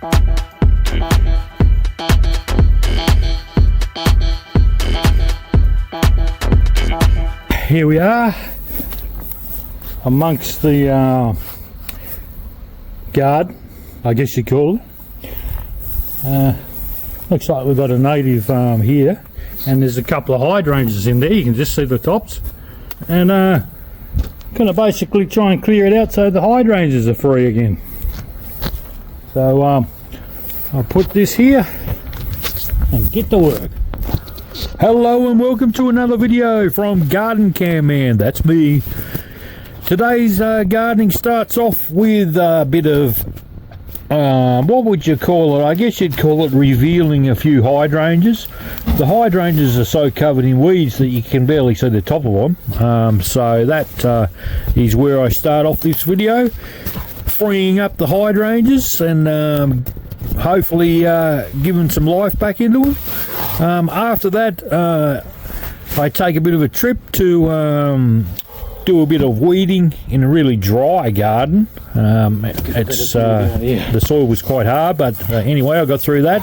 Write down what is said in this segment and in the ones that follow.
Here we are amongst the garden, I guess you call it. Looks like we've got a native here, and there's a couple of hydrangeas in there. You can just see the tops, and gonna basically try and clear it out so the hydrangeas are free again. So I'll put this here and get to work. Hello and welcome to another video from Garden Cam Man. That's me. Today's gardening starts off with a bit of what would you call it? I guess you'd call it revealing a few hydrangeas. The hydrangeas are so covered in weeds that you can barely see the top of them. So that is where I start off this video, freeing up the hydrangeas and hopefully giving some life back into them. After that, I take a bit of a trip to do a bit of weeding in a really dry garden. The soil was quite hard, but anyway, I got through that.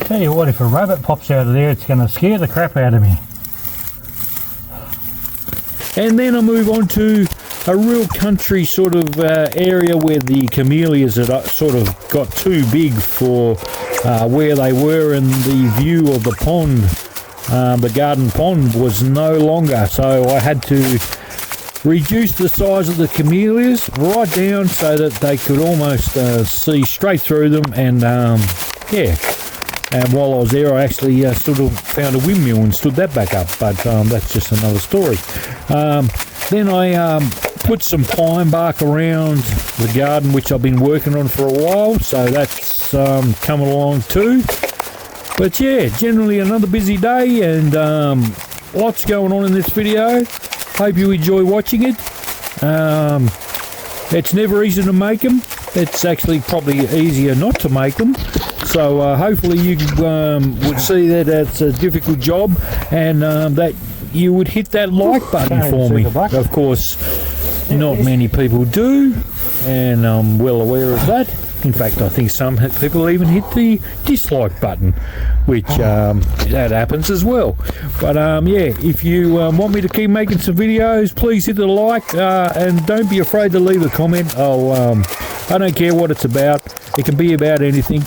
Tell you what, if a rabbit pops out of there, it's going to scare the crap out of me. And then I move on to a real country sort of area where the camellias had sort of got too big for where they were, and the view of the pond, the garden pond, was no longer. So I had to reduce the size of the camellias right down so that they could almost see straight through them. And yeah, and while I was there, I actually sort of found a windmill and stood that back up, but that's just another story. Then I put some pine bark around the garden, which I've been working on for a while, so that's coming along too. But yeah, generally another busy day, and lots going on in this video. Hope you enjoy watching it. It's never easy to make them. It's actually probably easier not to make them. So hopefully you would see that it's a difficult job, and that you would hit that like button for me. Of course, not many people do, and I'm well aware of that. In fact, I think some people even hit the dislike button, which that happens as well. But yeah, if you want me to keep making some videos, please hit the like, and don't be afraid to leave a comment. I don't care what it's about. It can be about anything,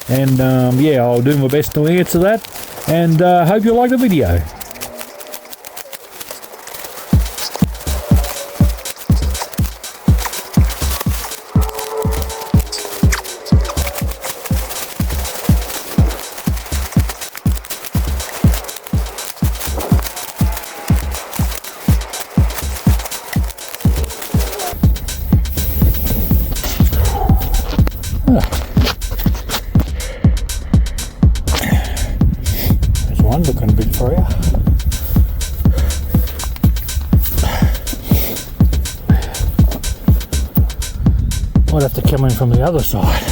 and yeah, I'll do my best to answer that, and hope you like the video. There's one looking a bit for you. Might have to come in from the other side.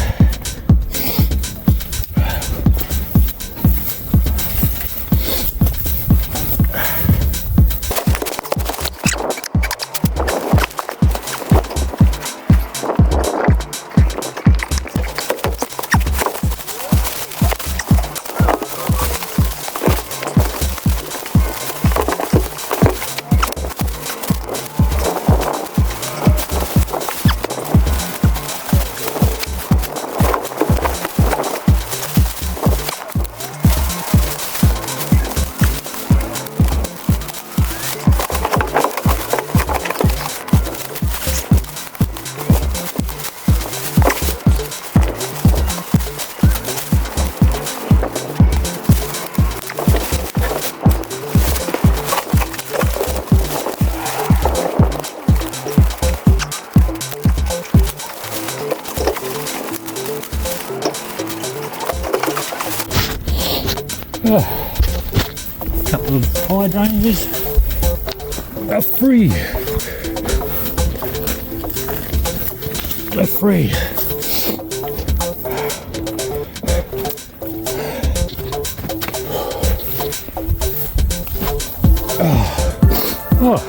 A couple of hydrangeas are free. They're free. Oh.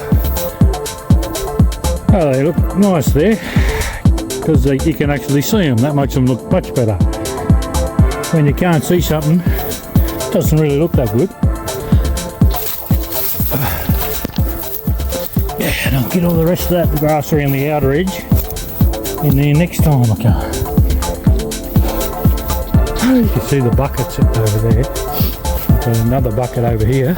Oh, they look nice there because you can actually see them. That makes them look much better. When you can't see something, it doesn't really look that good. Yeah, and I'll get all the rest of that grass around the outer edge in there next time I come. You can see the buckets over there. There's another bucket over here.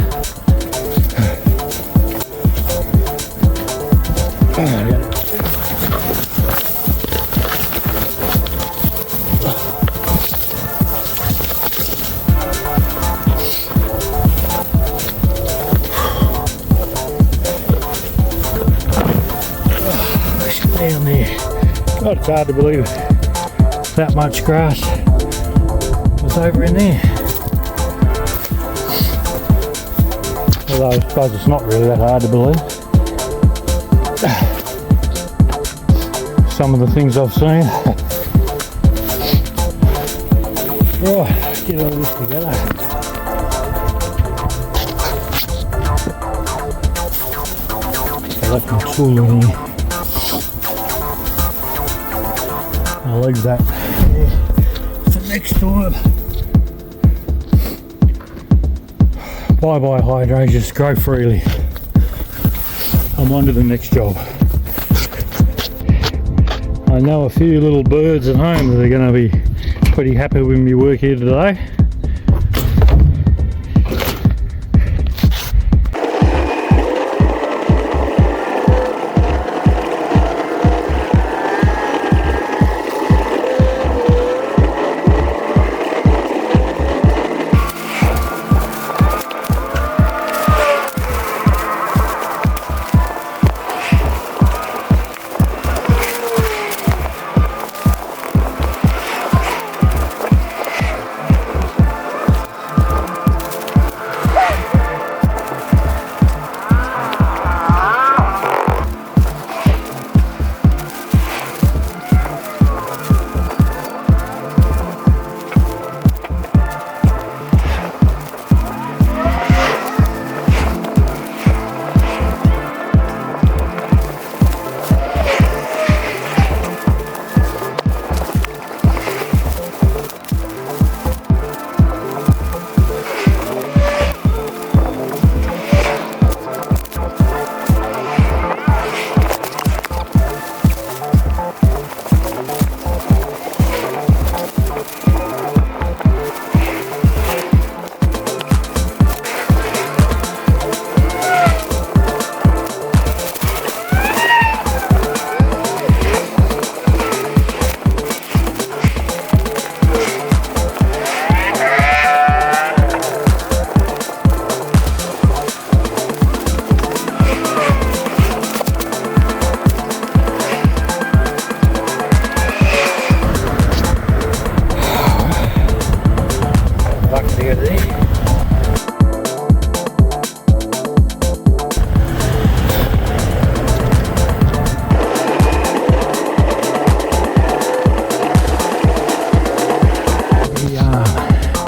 Down there. God, it's hard to believe that much grass was over in there. Although I suppose it's not really that hard to believe. Some of the things I've seen. Right, let's get all this together. I left my tool in here. I'll leave that for next time. Bye bye hydrangeas, grow freely. I'm on to the next job. I know a few little birds at home that are going to be pretty happy with me work here today.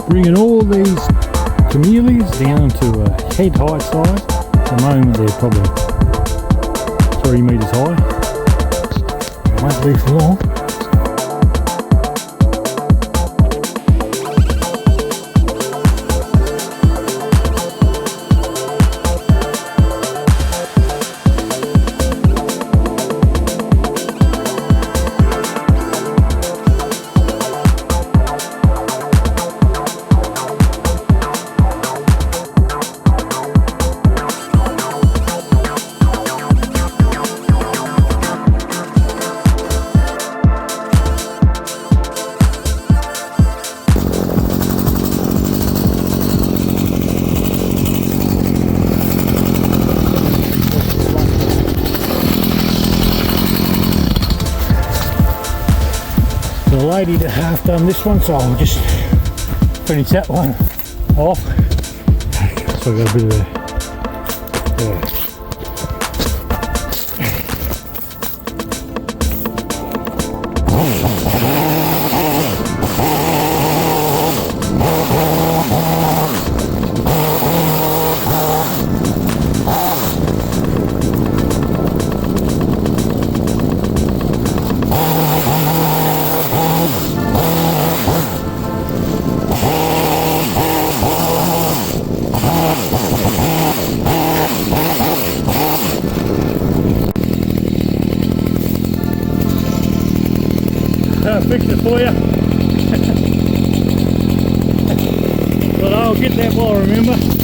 Bringing all these camelias down to a head height size. At the moment they're probably 3 metres high. It won't be for long. The lady that half done this one, so I'll just finish that one off. So I got a bit of a fix it for you. But I'll get that while I remember.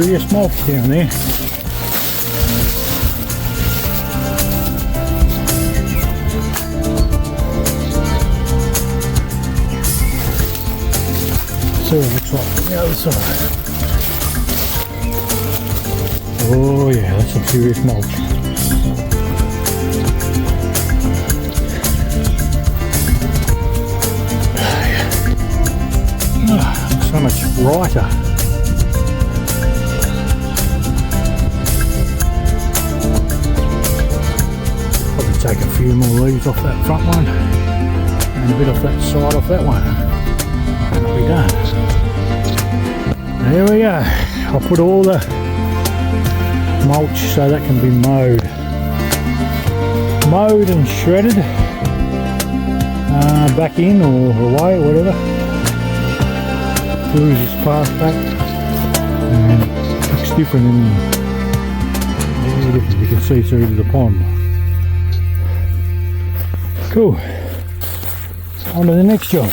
serious mulch down there. See what it looks like on the other side. Oh yeah, that's some serious mulch. Oh, so much brighter. Probably take a few more leaves off that front one and a bit off that side off that one. That'll be done. There we go. I'll put all the mulch so that can be mowed and shredded back in or away, whatever. Glues this part back and it looks different in there. You can see through to the pond. Cool. On to the next job.